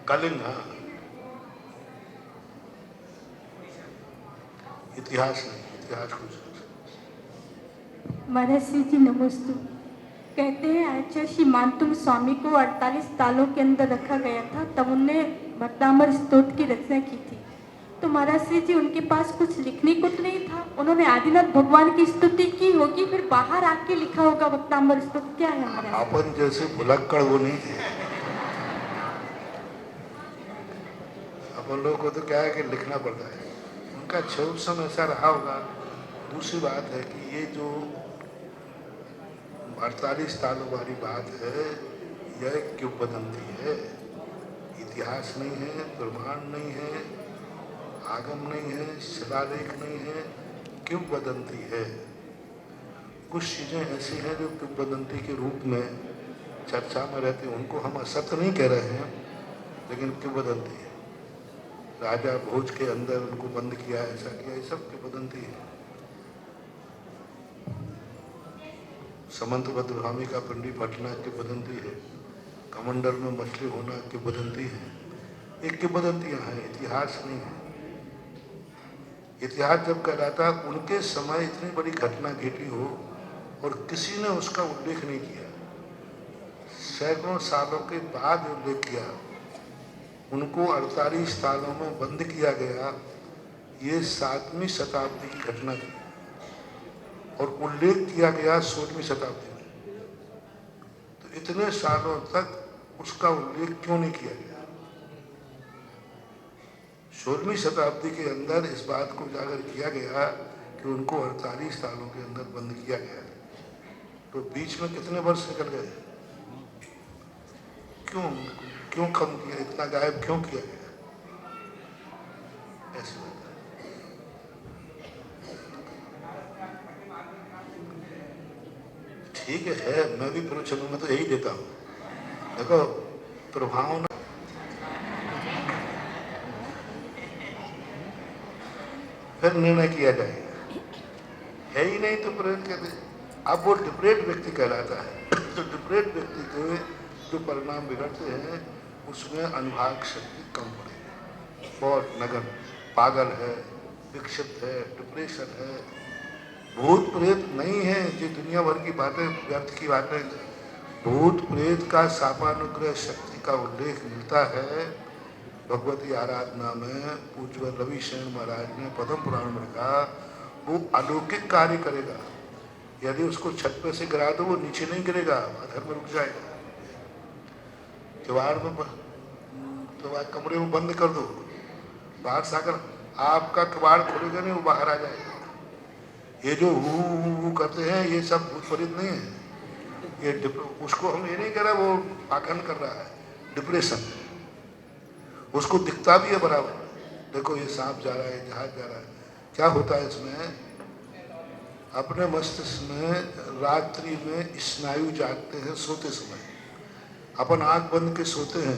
Speaker 1: कलिंग, हाँ, इतिहास नहीं, इतिहास कुछ
Speaker 4: महाराज श्री जी नमोस्तु। कहते हैं आचार्य श्री मानतुम स्वामी को 48 तालों के अंदर रखा गया था, तब उनने भक्तामर स्तोत्र की रचना की थी। तो महाराज श्री जी उनके पास कुछ लिखने को तो नहीं था, उन्होंने आदिनाथ भगवान की स्तुति की होगी, फिर बाहर आके लिखा होगा भक्तामर स्तोत्र, क्या है महाराज?
Speaker 1: अपन जैसे भुलक्कड़ वो नहीं थे। अपन लोगों को तो क्या है कि लिखना पड़ता है, उनका समय ऐसा रहा होगा। दूसरी बात है कि ये जो 48 तालों वाली बात है, यह किंवदंती है, इतिहास नहीं है, प्रमाण नहीं है, आगम नहीं है, शिलालेख नहीं है, किंवदंती है। कुछ चीज़ें ऐसी हैं जो किंवदंती के रूप में चर्चा में रहती हैं, उनको हम असत्य नहीं कह रहे हैं, लेकिन किंवदंती है। राजा भोज के अंदर उनको बंद किया, ऐसा किया, ये सब किंवदंती है। समंत भद्रभामी का पिंडी फटना किंवदंती है, कमंडल में मछली होना किंवदंती है। ये किंवदंतियां हैं, इतिहास नहीं है। इतिहास जब कहलाता है उनके समय इतनी बड़ी घटना घटी हो और किसी ने उसका उल्लेख नहीं किया, सैकड़ों सालों के बाद उल्लेख किया, उनको 48 सालों में बंद किया गया, ये 7वीं शताब्दी की घटना थी और उल्लेख किया गया 16वीं शताब्दी में। तो इतने सालों तक उसका उल्लेख क्यों नहीं किया गया? 16वीं शताब्दी के अंदर इस बात को उजागर किया गया कि उनको 48 सालों के अंदर बंद किया गया, तो बीच में कितने वर्ष निकल गए? क्यों कम किया, इतना गायब क्यों किया गया? ऐसी बात है। ठीक है, मैं भी प्रवचन में तो यही देता हूँ। देखो, प्रभाव ना फिर निर्णय किया जाएगा, है ही नहीं तो प्रेरित कहते। अब वो डिप्रेट व्यक्ति कहलाता है। तो डिप्रेट व्यक्ति के जो परिणाम बिगड़ते हैं उसमें अनुभाग शक्ति कम पड़ेगी, बहुत नगन, पागल है, विक्षिप्त है, डिप्रेशन है, भूत प्रेत नहीं है। जो दुनिया भर की बातें व्यर्थ की बातें, भूत प्रेत का शापानुग्रह शक्ति का उल्लेख मिलता है भगवती आराधना में। पूज्य रवि शरण महाराज ने पद्म पुराण में कहा, वो अलौकिक कार्य करेगा। यदि उसको छत पे से गिरा दो, वो नीचे नहीं गिरेगा, अधर में रुक जाएगा। किवाड़ में तो कमरे में बंद कर दो, बाहर से आकर आपका किवाड़ खोलेगा नहीं, वो बाहर आ जाएगा। ये जो हु करते हैं, ये सब भूत प्रेत नहीं है। ये उसको हम ये नहीं कह रहे वो पाखंड कर रहा है, डिप्रेशन। उसको दिखता भी है बराबर, देखो ये सांप जा रहा है, जहाज जा रहा है। क्या होता है इसमें? अपने मस्तिष्क में रात्रि में स्नायु जागते हैं सोते समय। अपन आंख बंद के सोते हैं,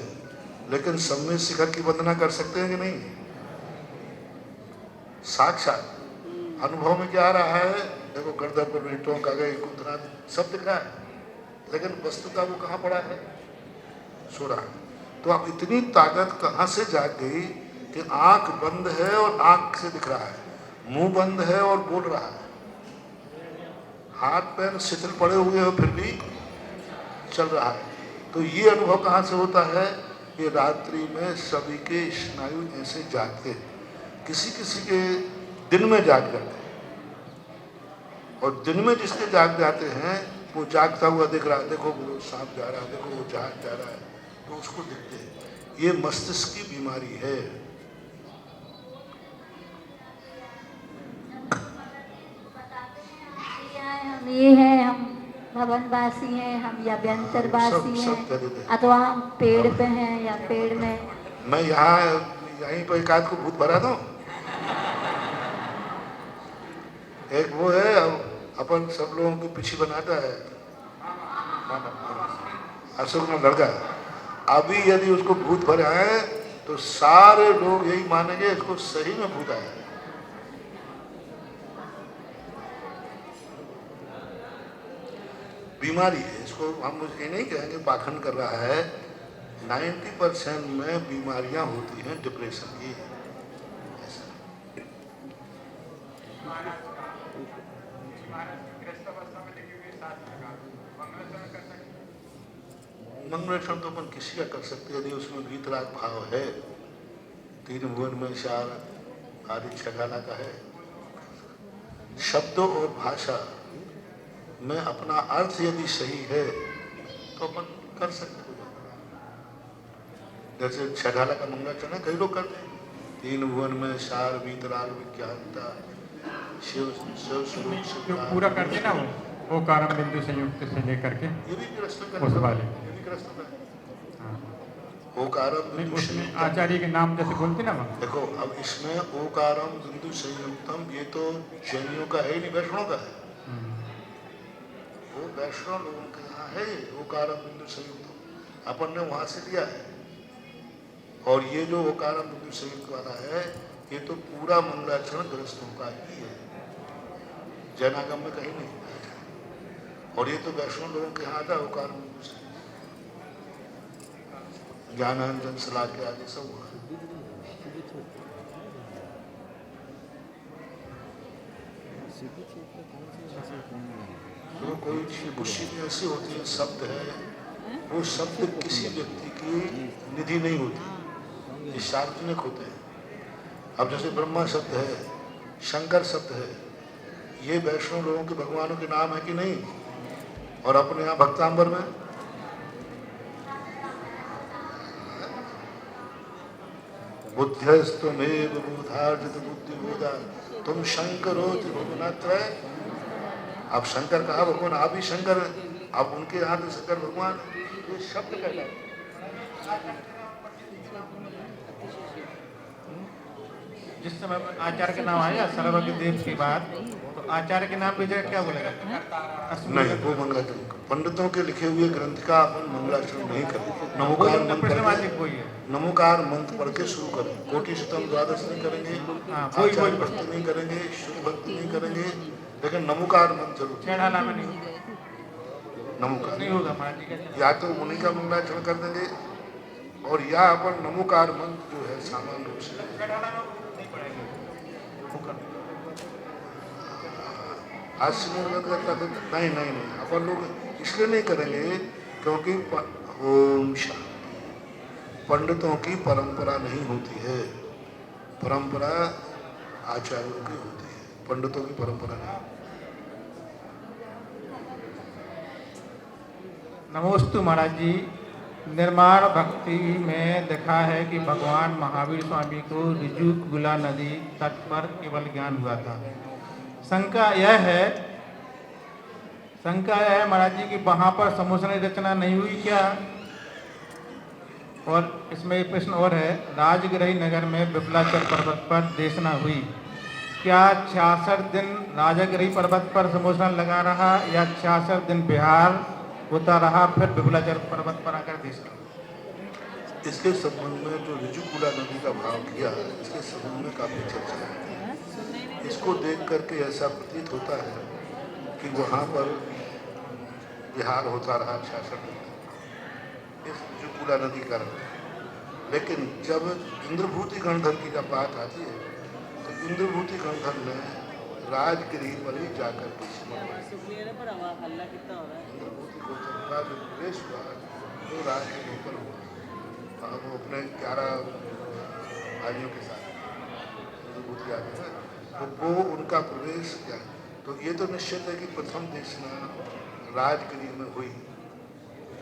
Speaker 1: लेकिन समय शिखर की वंदना कर सकते हैं कि नहीं? साक्षात अनुभव में क्या आ रहा है? देखो, गर्दन पर बेटों का गए कुंदरा सब दिखा है, लेकिन वस्तुता वो कहाँ पड़ा है? सो रहा है। तो अब इतनी ताकत कहाँ से जाग गई कि आंख बंद है और आंख से दिख रहा है, मुंह बंद है और बोल रहा है, हाथ पैर शिथिल पड़े हुए हो फिर भी चल रहा है। तो ये अनुभव कहाँ से होता है? ये रात्रि में सभी के स्नायु ऐसे जागते हैं, किसी किसी के दिन में जाग जाते हैं, और दिन में जिसके जाग जाते हैं वो जागता हुआ दिख रहा है, देखो वो सांप जा रहा है, देखो वो जहाज जा रहा है, तो उसको दिखते हैं। ये मस्तिष्क की बीमारी है।
Speaker 7: वनवासी हैं हम या व्यंतरवासी
Speaker 1: सब
Speaker 7: हैं,
Speaker 1: कह देते हैं।
Speaker 7: अथवा हम पेड़ पे हैं या पेड़ में।
Speaker 1: मैं यहाँ यहीं पर एक आध को भूत भरा दूं। एक वो है अपन सब लोगों को पीछे बनाता है अशोक में लड़का, अभी यदि उसको भूत भरे आए तो सारे लोग यही मानेंगे इसको सही में भूत आया है। बीमारी है, इसको हम ये नहीं कहेंगे पाखंड कर रहा है। 90% में बीमारियां होती हैं डिप्रेशन की। मंगलक्षण तो अपन किसी का कर सकते हैं यदि उसमें वीतराग भाव है। 3 भुवन में 4 आदि छगाला का है। शब्दों और भाषा में अपना अर्थ यदि सही है तो अपन कर सकते हैं। जैसे छगाला का मंगलाचरण है, कई लोग करते हैं। 3 भुवन में 4 वीतराग विज्ञानता शिव शिव स्वरूप
Speaker 5: जो
Speaker 1: शिव
Speaker 5: पूरा करते ना वो कारम बिंदु संयुक्त से लेकर के
Speaker 1: ये भी ग्रस्त
Speaker 5: उस वाले।
Speaker 1: ये भी ग्रस्त है।
Speaker 5: हाँ।
Speaker 1: ओकारम
Speaker 5: नहीं,
Speaker 1: बिंदु
Speaker 5: उसमें
Speaker 1: संयुक्तम।
Speaker 5: आचार्य के नाम जैसे बोलते ना वहाँ।
Speaker 1: देखो अब इसमें ओकारम बिंदु संयुक्तम ये तो जैनियों का है नहीं, वैष्णव का है। वो वैष्णव लोगों के यहाँ है ओकारम बिंदु संयुक्तम, अपन ने वहां से लिया है। और ये जो ओकारम बिंदु संयुक्त वाला है ये तो पूरा मंगलाचरण ग्रस्तों का ही है, जैनागम में कहीं नहीं। और ये तो वैष्णव लोगों के यहाँ आता है ओकारम बिंदु संयुक्त। ज्ञानांजन सलाह आदि सब हुआ। तो कोई चीज बुद्धि में ऐसी होती है, शब्द है, वो शब्द किसी व्यक्ति की निधि नहीं होती, ये सार्वजनिक होते हैं। अब जैसे ब्रह्मा शब्द है, शंकर शब्द है, ये वैष्णव लोगों के भगवानों के नाम है कि नहीं? और अपने यहाँ भक्तांबर में बुद्ध्यस्तमेव बोधार्जित बुद्धि बोधा तुम शंकरो त्रिभुवनत्रय। अब शंकर कहा भगवान, आप ही शंकर हैं। अब उनके यहाँ तो शंकर भगवान ये शब्द कहलाए।
Speaker 8: जिस समय आचार्य के नाम आया सर्वज्ञ देव के बाद, तो आचार्य के नाम की जगह क्या बोलेगा?
Speaker 1: नहीं, वो मंगलाचरण पंडितों के लिखे हुए ग्रंथ का अपन मंगलाचरण नहीं करें। नमोकार नमोकार मंत्र पढ़ के शुरू करें। कोटि शतम द्वादश नहीं करेंगे, आचार्य भक्ति नहीं करेंगे, शुद्ध भक्ति नहीं करेंगे, लेकिन नमोकार मंत्र जरूर। नमोकार नहीं होगा, या तो उन्हीं का मंगलाचरण कर देंगे और या अपन नमोकार मंत्र जो है सामान्य रूप से आज नहीं नहीं नहीं अपन लोग इसलिए नहीं करेंगे क्योंकि ओम शांति पंडितों की परंपरा नहीं होती है, परंपरा आचार्यों की होती है, पंडितों की परंपरा नहीं।
Speaker 8: नमोस्तु महाराज जी। निर्माण भक्ति में देखा है कि भगवान महावीर स्वामी को ऋजु गुला नदी तट पर केवल ज्ञान हुआ था। शंका यह है महाराज जी कि वहाँ पर समोसनी रचना नहीं हुई क्या? और इसमें एक प्रश्न और है, राजगिरही नगर में विपुलाचल पर्वत पर देशना हुई, क्या 66 दिन राजगिरही पर्वत पर समोसना लगा रहा या 66 दिन बिहार होता रहा फिर विपुलाचल पर्वत पर आकर देशना?
Speaker 1: इसके संबंध में जो ऋजुकुला नदी का भाव किया, इसके संबंध में काफी चर्चा है। इसको देख करके ऐसा प्रतीत होता है कि वहाँ पर विहार होता रहा 66 दिन इस ऋजुकुला नदी का। लेकिन जब इंद्रभूति गणधर की जब बात आती है तो इंद्रभूति गणधर ने राजगिरी पर ही जाकर इंद्रभूति गणधर का जो प्रवेश हुआ वो राजगिरी पर हुआ। वो अपने 11 भाइयों के साथ इंद्रभूति आगे है तो वो उनका प्रवेश किया। तो ये तो निश्चित है कि प्रथम देशना राजगिरी में हुई।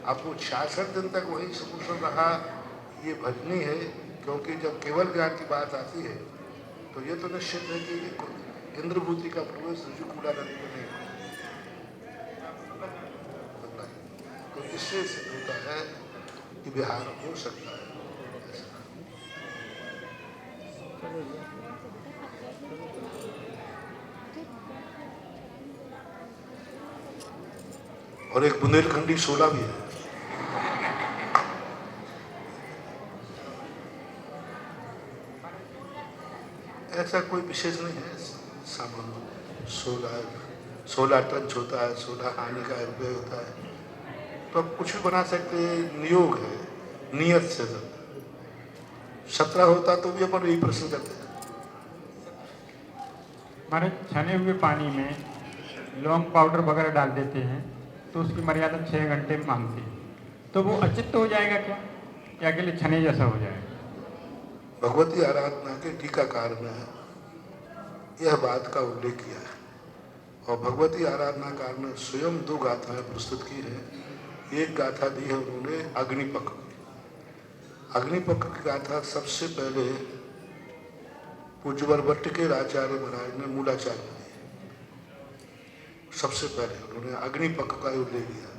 Speaker 1: अब वो 66 दिन तक वही सकुशल रहा, ये भजनी है, क्योंकि जब केवल ज्ञान की बात आती है तो ये तो निश्चित है कि इंद्रभूति का प्रवेश ऋजुकुला नदी में नहीं। इससे सिद्ध होता है कि विहार हो सकता है। और एक बुंदेलखंडी शोला भी है। ऐसा कोई विशेष नहीं है, सामान्य 16 टच होता है, 16 हानि का रुपये होता है, तो अब कुछ भी बना सकते हैं, नियोग है, नियत से। 17 होता तो भी अपन यही प्रश्न करते हैं।
Speaker 5: हमारे छने हुए पानी में लौंग पाउडर वगैरह डाल देते हैं तो उसकी मर्यादा 6 घंटे मांगती है, तो वो अचित्त हो जाएगा क्या, या अकेले छने जैसा हो जाएगा?
Speaker 1: भगवती आराधना के टीकाकार में यह बात का उल्लेख किया है, और भगवती आराधनाकार ने स्वयं 2 गाथाएं प्रस्तुत की हैं। एक गाथा दी है उन्होंने अग्निपक। अग्निपक की गाथा सबसे पहले पूज्यवर भट्ट के आचार्य महाराज ने मूलाचार्य में दी। सबसे पहले उन्होंने अग्निपक का उल्लेख किया।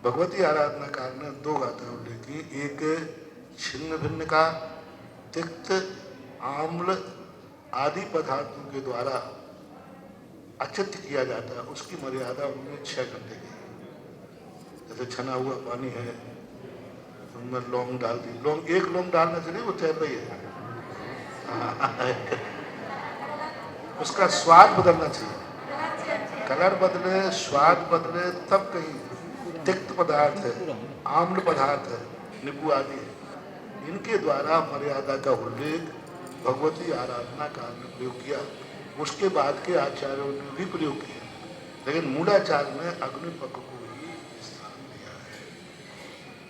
Speaker 1: भगवती आराधनाकार ने 2 गाथा उल्लेख की। एक छिन्न भिन्न का तिक्त, आम्ल आदि पदार्थों के द्वारा अचित्त किया जाता है, उसकी मर्यादा उन्होंने 6 घंटे की। जैसे छना हुआ पानी है, उनमें लौंग डाल दी। लौंग, एक लौंग डालना चाहिए, वो तैर रही है। उसका स्वाद बदलना चाहिए, कलर बदले, स्वाद बदले, तब कहीं तिक्त पदार्थ है, आम्ल पदार्थ है, नींबू आदि है, इनके द्वारा मर्यादा का उल्लेख भगवती आराधना काल में प्रयोग किया। उसके बाद के आचार्यों ने भी प्रयोग किया, लेकिन मूलाचार्य ने अग्निपक को ही स्थान दिया है।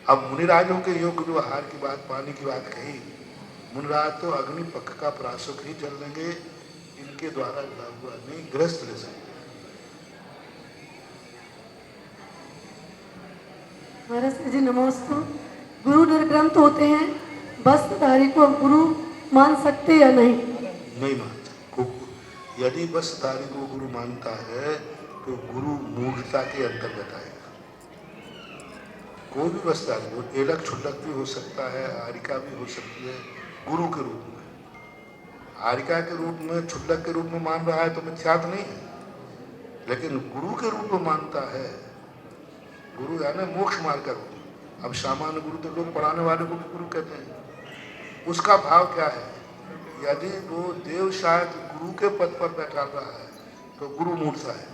Speaker 1: अब मुनिराजों के योग जो आहार की बात, पानी की बात कही, मुनिराज तो अग्निपक का प्राशुक ही चल लेंगे, इनके द्वारा जुड़ा हुआ नहीं गृहस्थ ले सकते।
Speaker 3: महाराज जी नमस्ते। गुरु निर्ग्रंथ होते हैं, वस्त्रधारी को गुरु मान सकते या नहीं?
Speaker 1: नहीं मानता। यदि वस्त्रधारी को गुरु मानता है तो गुरु मूढ़ता के अंतर्गत आएगा। कोई भी वस्त्रधारी, वो एलक छुलक भी हो सकता है, आरिका भी हो सकती है, गुरु के रूप में। आरिका के रूप में, छुलक के रूप में मान रहा है तो मिथ्यात्व नहीं है, लेकिन गुरु के रूप में मानता है। गुरु यानी मोक्ष मार्ग का रूप। अब सामान्य गुरु तो लोग पढ़ाने वाले को भी गुरु कहते हैं। उसका भाव क्या है? यदि वो देव शायद गुरु के पद पर बैठा रहा है तो गुरु मूर्ता है,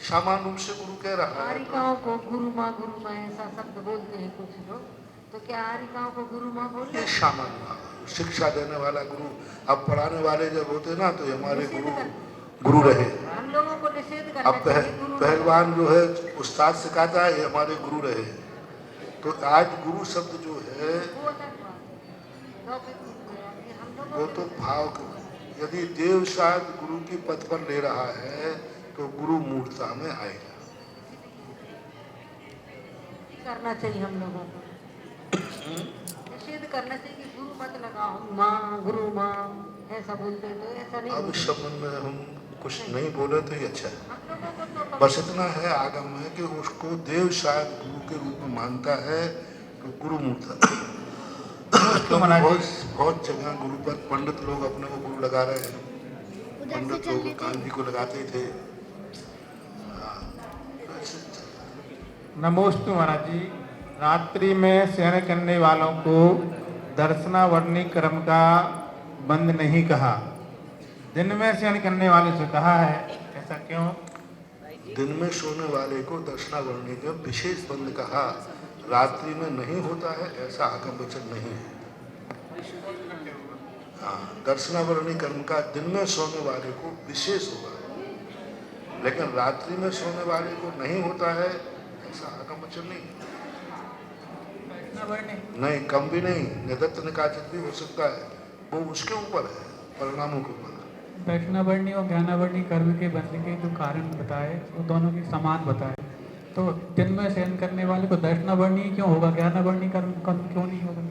Speaker 1: सामान्य रूप से गुरु कह रहा है।
Speaker 6: आरिकाओं को गुरु माँ ऐसा शब्द बोलते हैं कुछ लोग, तो क्या आरिकाओं को गुरु माँ बोलते हैं?
Speaker 1: सामान्य भाव, शिक्षा देने वाला गुरु। अब पढ़ाने वाले जब होते ना तो हमारे गुरु रहे।
Speaker 6: हम लोगों को निषेध करना
Speaker 1: अब
Speaker 6: चाहिए गुरु
Speaker 1: पहलवान जो है उस्ताद सिखाता है, ये हमारे गुरु रहे। तो आज गुरु शब्द जो है
Speaker 6: वो अलग बात है। हम लोगों
Speaker 1: वो तो भाव, यदि देव शायद गुरु की पद पर ले रहा है तो गुरु मूर्ता में आएगा।
Speaker 6: करना चाहिए हम लोगों को, निषेध करना चाहिए कि गुरु मत लगाओ, माँ गुरु माँ ऐसा बोलते हैं, तो ऐसा नहीं।
Speaker 1: अब इस संबंध में हम कुछ नहीं बोले तो ही अच्छा है।
Speaker 6: हम लोगों को तो
Speaker 1: बस इतना है आगम में कि उसको देव शायद गुरु के रूप में मानता है तो गुरु मूर्ता। बहुत जगह गुरु पर पंडित लोग अपने को गुरु लगा रहे हैं। पंडित लोग गांधी को लगाते थे।
Speaker 8: नमोस्तु महाराज जी। रात्रि में शयन करने वालों को दर्शनावर्णी क्रम का बंद नहीं कहा, दिन में शयन करने वाले से कहा है, ऐसा क्यों?
Speaker 1: दिन में सोने वाले को दर्शनावर्णी का विशेष बंद कहा, रात्रि में नहीं होता है, ऐसा आगम वचन नहीं है। हाँ, दर्शनावर्णी कर्म का दिन में सोने वाले को विशेष होगा, लेकिन रात्रि में सोने वाले को नहीं होता है, ऐसा आगम वचन नहीं। नहीं, कम भी नहीं, निदत्त निकाचित भी हो सकता है, वो उसके ऊपर है, परिणामों के ऊपर।
Speaker 10: दक्षिणावर्णी और ज्ञानावर्णी कर्म के बनने के जो कारण बताए वो दोनों के समान बताए, तो दिन में शयन करने वाले को दक्षिणावर्णी क्यों होगा, ज्ञानावर्णी कर्म क्यों नहीं होगा?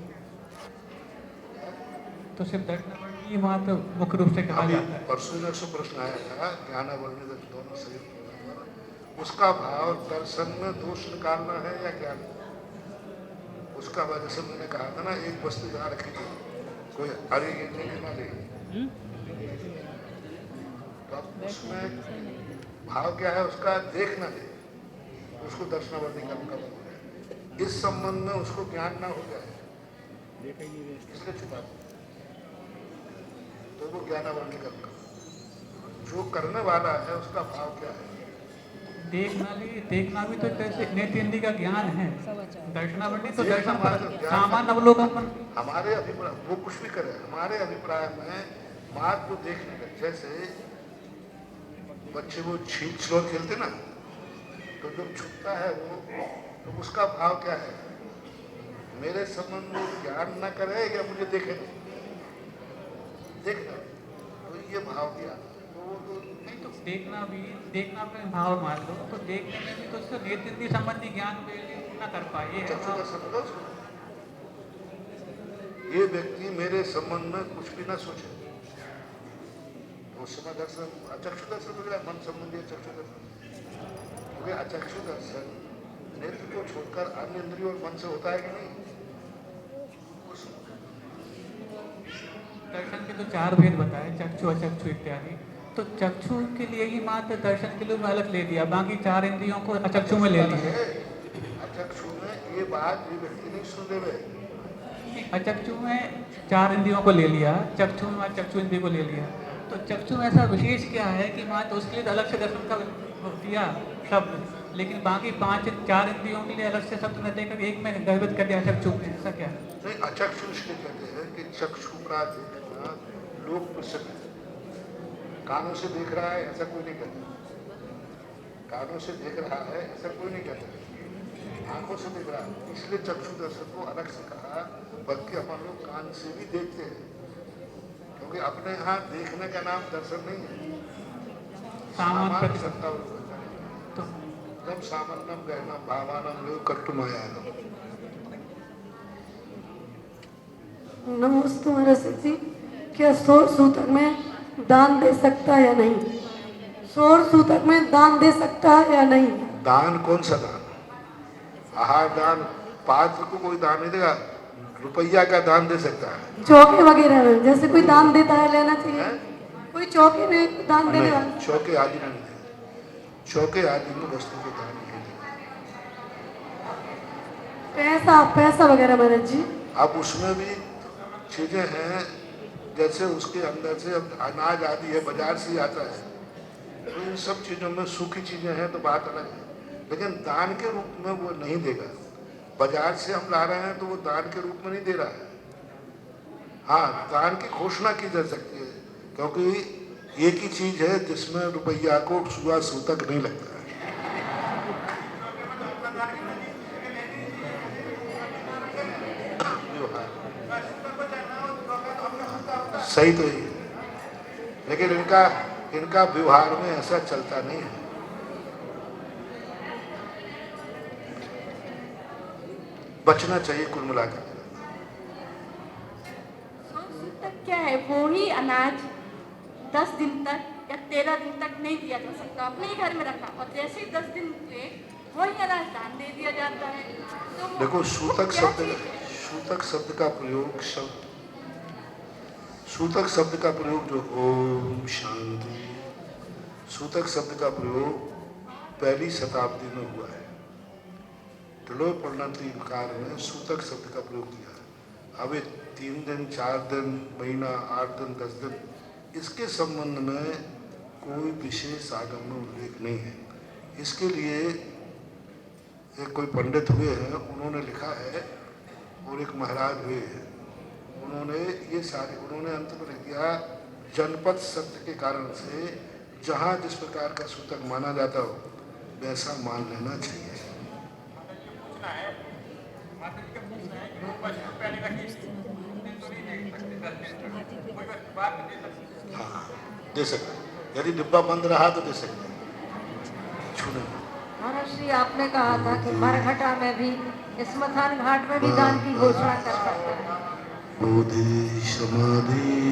Speaker 10: तो सिर्फ दक्षिणावर्णी वहाँ तो मुख्य रूप से कहा जाता है।
Speaker 1: परसों में प्रश्न आया था, ज्ञानावर्णी दोनों सही, उसका भाव दर्शन में दोष निकालना है या ज्ञान? उसका वजह से मैंने कहा था ना, एक वस्तु यहाँ रखी थी, कोई अरे गिरने के ना ले, तो अब उसमें भाव क्या है उसका, देख ना दे, उसको दर्शनावर्ती कर्म का बन गया। इस संबंध में उसको ज्ञान ना हो जाए इसलिए छुपा, तो वो ज्ञानावर्ती कर्म का, जो करने वाला है उसका भाव क्या है।
Speaker 10: देखना भी तो जैसे नेत्र का ज्ञान है, दर्शनावर्ती तो दर्शन सामान्य अवलोकन।
Speaker 1: हमारे अभिप्राय वो कुछ भी करे, हमारे अभिप्राय में बात को देखने का, जैसे बच्चे वो छिलो खेलते ना, तो जब छुपता है वो, तो उसका भाव क्या है, मेरे संबंध में ज्ञान न करे या मुझे देखे देखना, तो ये भाव क्या, तो
Speaker 10: नहीं तो देखना अपने भाव मान लो, तो देखने में भी तो उसका नेत्र संबंधी ज्ञान न कर पाए।
Speaker 1: ये व्यक्ति मेरे संबंध में कुछ भी ना सोचे, उस समय दर्शन अचक्षु दर्शन हो गया, मन संबंधी अचक्षु दर्शन हो गया। अचक्षु दर्शन नेत्र को छोड़कर अन्य इंद्रियों और मन से होता है कि नहीं।
Speaker 10: दर्शन के तो 4 भेद बताए, चक्षु अचक्षु इत्यादि, तो चक्षु के लिए ही मात्र दर्शन के लिए अलग ले दिया, बाकी 4 इंद्रियों को अचक्षु में ले लिया।
Speaker 1: अचक्षु में ये बात ये व्यक्ति नहीं सुन रहे,
Speaker 10: अचक्षु में 4 इंद्रियों को ले लिया, चक्षु में चक्षु इंद्रिय को ले लिया, तो चक्षु में ऐसा विशेष क्या है कि मात्र उसके लिए तो अलग से दर्शन का दिया शब्द, लेकिन बाकी 4 इंद्रियों के लिए अलग से शब्द न देकर एक में गर्भित कर दिया चक्षु में, ऐसा क्या
Speaker 1: नहीं। अचक्षु इसलिए कहते हैं कि चक्षु का देखना लोक प्रसिद्ध है, कानों से देख रहा है ऐसा कोई नहीं कहता, कानों से देख रहा है ऐसा कोई नहीं कहता, आंखों से देख रहा है, इसलिए चक्षु दर्शन को अलग से कहा। बल्कि अपन लोग कान से भी देखते हैं, क्योंकि अपने यहाँ देखने का नाम दर्शन नहीं है, सामान्य सत्ता तो जब सामान्यम गहना भावानम लोग कट्टुमायानम।
Speaker 3: नमस्ते महाराज जी, क्या सौर सूतक में दान दे सकता है या नहीं? सौर सूतक में दान दे सकता है या नहीं?
Speaker 1: दान कौन सा दान? आहार दान, पात्र को कोई दान नहीं देगा, रुपया का दान दे सकता है।
Speaker 3: चौके वगैरह में जैसे कोई दान देता है लेना चाहिए है? कोई चौके में दान देने वाला,
Speaker 1: चौके आदि नहीं दे, चौके आदि में वस्तु को दान नहीं दे।
Speaker 3: पैसा वगैरह महाराज जी,
Speaker 1: अब उसमें भी चीजें हैं, जैसे उसके अंदर से अनाज आदि है, बाजार से ही आता है, तो इन सब चीजों में सूखी चीजें हैं तो बात अलग है, लेकिन दान के रूप में वो नहीं देगा। बाजार से हम ला रहे हैं तो वो दान के रूप में नहीं दे रहा है। हाँ, दान की घोषणा की जा सकती है, क्योंकि एक ही चीज है जिसमें रुपया को सुआ सूतक नहीं लगता है। सही तो ही, लेकिन इनका व्यवहार में ऐसा चलता नहीं है। बचना चाहिए कुल मिलाकर।
Speaker 4: सूतक क्या है? वो ही अनाज 10 दिन तक या 13 दिन तक नहीं दिया जा सकता, अपने ही घर में रखा, और जैसे ही 10 दिन हुए वही अनाज दान दे दिया जाता है। तो
Speaker 1: देखो सूतक शब्द का प्रयोग, सूतक शब्द का प्रयोग जो ओम शांति, सूतक शब्द का प्रयोग 1वीं शताब्दी में हुआ है। त्रिलोक प्रणतिकार ने सूतक शब्द का प्रयोग किया। अब 3 दिन 4 दिन महीना 8 दिन 10 दिन, इसके संबंध में कोई विशेष आगम में उल्लेख नहीं है। इसके लिए एक कोई पंडित हुए हैं, उन्होंने लिखा है, और एक महाराज हुए हैं, उन्होंने अंत में लिख दिया, जनपद शब्द के कारण से जहाँ जिस प्रकार का सूतक माना जाता हो वैसा मान लेना चाहिए। हाँ, दे सकते, यदि डिब्बा बंद रहा तो दे सकते, छूने।
Speaker 6: महाराज श्री आपने कहा था कि मरघटा में भी, स्मशान घाट में भी दान की घोषणा कर सकते हैं।
Speaker 1: बोधि समाधि